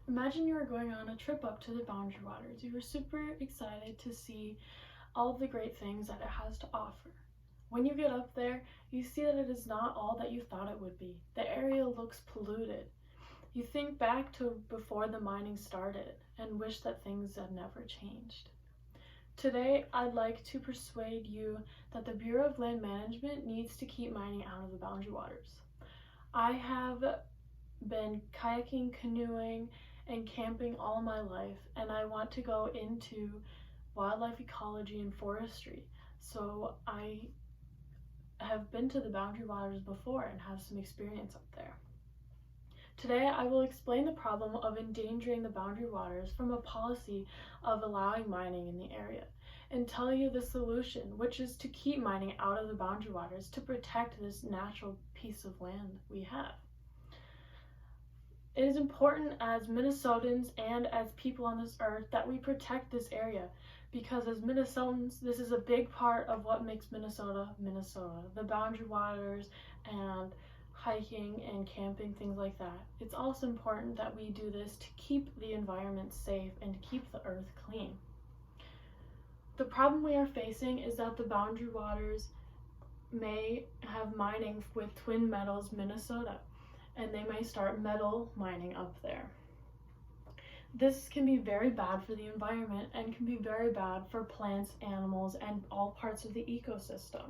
Imagine you were going on a trip up to the Boundary Waters. You were super excited to see all of the great things that it has to offer. When you get up there, you see that it is not all that you thought it would be. The area looks polluted. You think back to before the mining started and wish that things had never changed. Today, I'd like to persuade you that the Bureau of Land Management needs to keep mining out of the Boundary Waters. I have been kayaking, canoeing, and camping all my life, and I want to go into wildlife ecology and forestry. So I have been to the Boundary Waters before and have some experience up there. Today, I will explain the problem of endangering the Boundary Waters from a policy of allowing mining in the area, and tell you the solution, which is to keep mining out of the Boundary Waters to protect this natural piece of land we have. It is important as Minnesotans and as people on this earth that we protect this area, because as Minnesotans, this is a big part of what makes Minnesota, Minnesota. The Boundary Waters and hiking and camping, things like that. It's also important that we do this to keep the environment safe and to keep the earth clean. The problem we are facing is that the Boundary Waters may have mining with Twin Metals, Minnesota, and they may start metal mining up there. This can be very bad for the environment and can be very bad for plants, animals, and all parts of the ecosystem.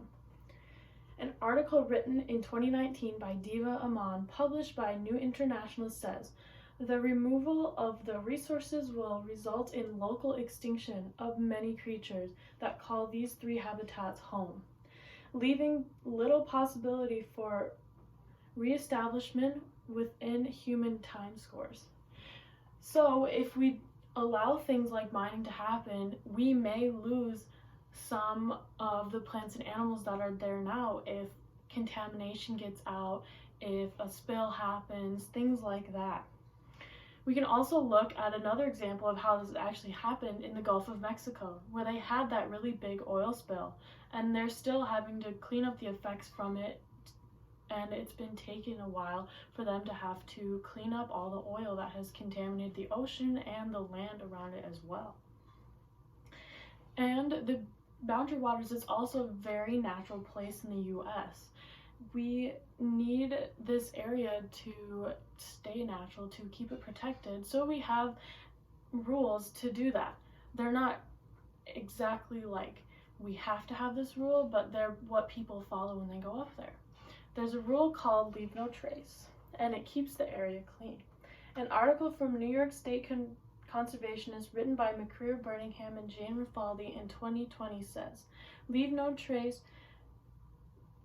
An article written in 2019 by Diva Aman, published by New International, says, "The removal of the resources will result in local extinction of many creatures that call these three habitats home, leaving little possibility for reestablishment within human time scores." So if we allow things like mining to happen, we may lose some of the plants and animals that are there now if contamination gets out, if a spill happens, things like that. We can also look at another example of how this actually happened in the Gulf of Mexico, where they had that really big oil spill, and they're still having to clean up the effects from it, and it's been taking a while for them to have to clean up all the oil that has contaminated the ocean and the land around it as well. And the Boundary Waters is also a very natural place in the US. We need this area to stay natural, to keep it protected, so we have rules to do that. They're not exactly like we have to have this rule, but they're what people follow when they go up there. There's a rule called Leave No Trace, and it keeps the area clean. An article from New York State Conservationist written by McCreer Birmingham and Jane Rafaldi in 2020 says, "Leave no trace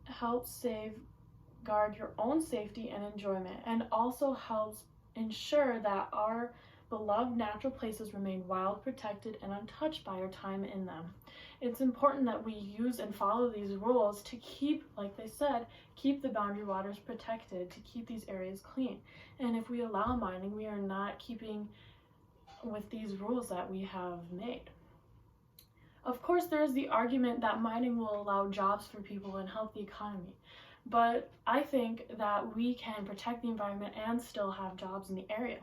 helps safeguard your own safety and enjoyment, and also helps ensure that our beloved natural places remain wild, protected, and untouched by our time in them. It's important that we use and follow these rules to keep, like they said, keep the Boundary Waters protected, to keep these areas clean. And if we allow mining, we are not keeping with these rules that we have made." Of course, there is the argument that mining will allow jobs for people and help the economy, but I think that we can protect the environment and still have jobs in the area.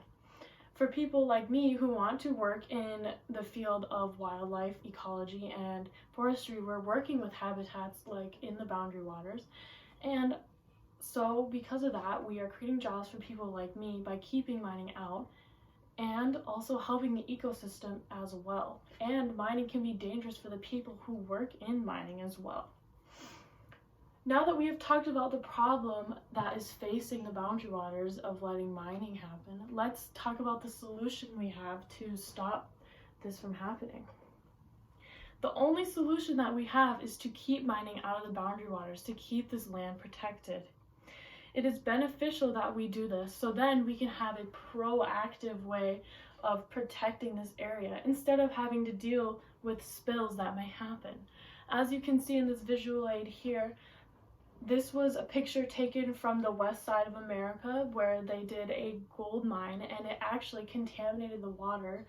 For people like me who want to work in the field of wildlife ecology and forestry, we're working with habitats like in the Boundary Waters, and so because of that, we are creating jobs for people like me by keeping mining out and also helping the ecosystem as well. And mining can be dangerous for the people who work in mining as well. Now that we have talked about the problem that is facing the Boundary Waters of letting mining happen, let's talk about the solution we have to stop this from happening. The only solution that we have is to keep mining out of the Boundary Waters, to keep this land protected. It is beneficial that we do this, so then we can have a proactive way of protecting this area instead of having to deal with spills that may happen. As you can see in this visual aid here, this was a picture taken from the west side of America where they did a gold mine, and it actually contaminated the water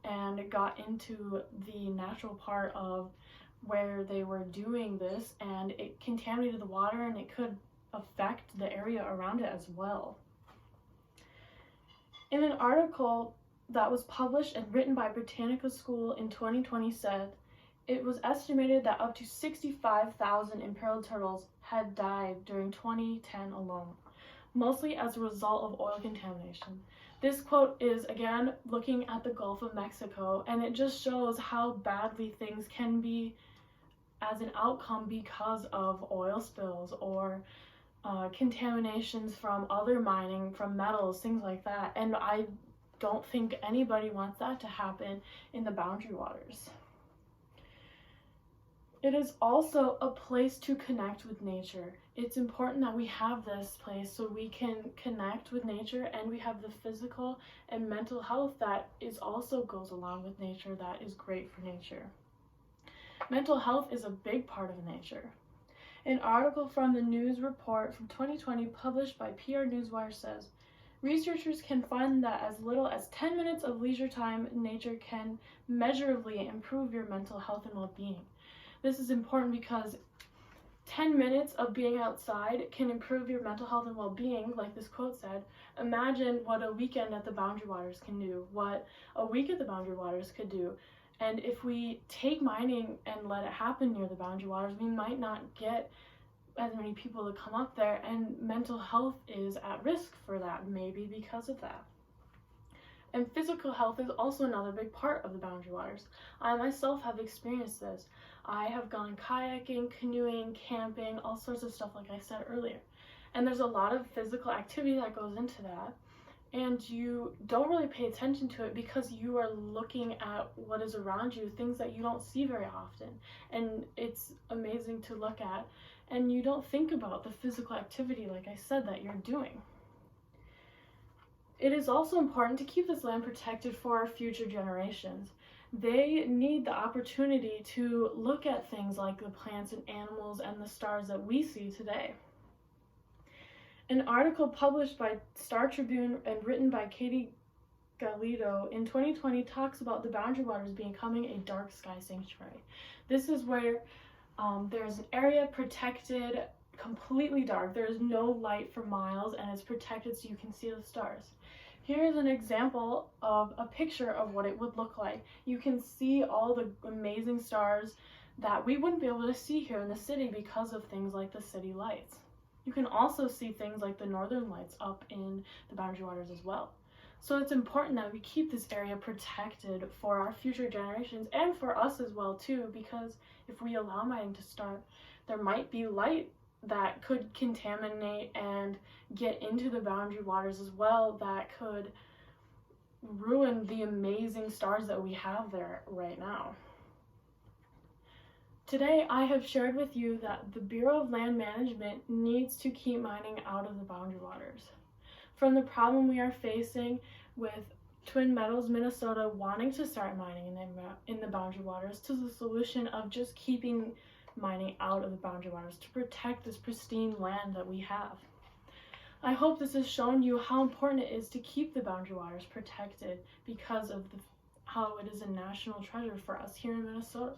and it got into the natural part of where they were doing this, and it contaminated the water and it could affect the area around it as well. In an article that was published and written by Britannica School in 2020 said, it was estimated that up to 65,000 imperiled turtles had died during 2010 alone, mostly as a result of oil contamination. This quote is, again, looking at the Gulf of Mexico, and it just shows how badly things can be as an outcome because of oil spills or contaminations from other mining, from metals, things like that. And I don't think anybody wants that to happen in the boundary waters. It is also a place to connect with nature. It's important that we have this place so we can connect with nature, and we have the physical and mental health that is also goes along with nature that is great for nature. Mental health is a big part of nature. An article from the news report from 2020 published by PR Newswire says, researchers can find that as little as 10 minutes of leisure time in nature can measurably improve your mental health and well-being. This is important because 10 minutes of being outside can improve your mental health and well-being, like this quote said. Imagine what a weekend at the Boundary Waters can do, what a week at the Boundary Waters could do. And if we take mining and let it happen near the Boundary Waters, we might not get as many people to come up there, and mental health is at risk for that, maybe because of that. And physical health is also another big part of the Boundary Waters. I myself have experienced this. I have gone kayaking, canoeing, camping, all sorts of stuff like I said earlier. And there's a lot of physical activity that goes into that. And you don't really pay attention to it because you are looking at what is around you, things that you don't see very often. And it's amazing to look at, and you don't think about the physical activity, like I said, that you're doing. It is also important to keep this land protected for our future generations. They need the opportunity to look at things like the plants and animals and the stars that we see today. An article published by Star Tribune and written by Katie Galido in 2020 talks about the Boundary Waters becoming a dark sky sanctuary. This is where there's an area protected, completely dark. There's no light for miles, and it's protected so you can see the stars. Here's an example of a picture of what it would look like. You can see all the amazing stars that we wouldn't be able to see here in the city because of things like the city lights. You can also see things like the northern lights up in the Boundary Waters as well. So it's important that we keep this area protected for our future generations and for us as well too, because if we allow mining to start, there might be light that could contaminate and get into the Boundary Waters as well, that could ruin the amazing stars that we have there right now. Today, I have shared with you that the Bureau of Land Management needs to keep mining out of the Boundary Waters. From the problem we are facing with Twin Metals Minnesota wanting to start mining in the Boundary Waters, to the solution of just keeping mining out of the Boundary Waters to protect this pristine land that we have. I hope this has shown you how important it is to keep the Boundary Waters protected because of how it is a national treasure for us here in Minnesota.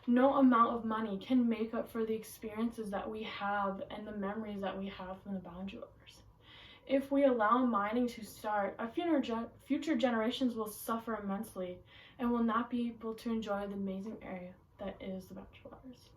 No amount of money can make up for the experiences that we have and the memories that we have from the Boundary Waters. If we allow mining to start, our future generations will suffer immensely and will not be able to enjoy the amazing area that is the Boundary Waters.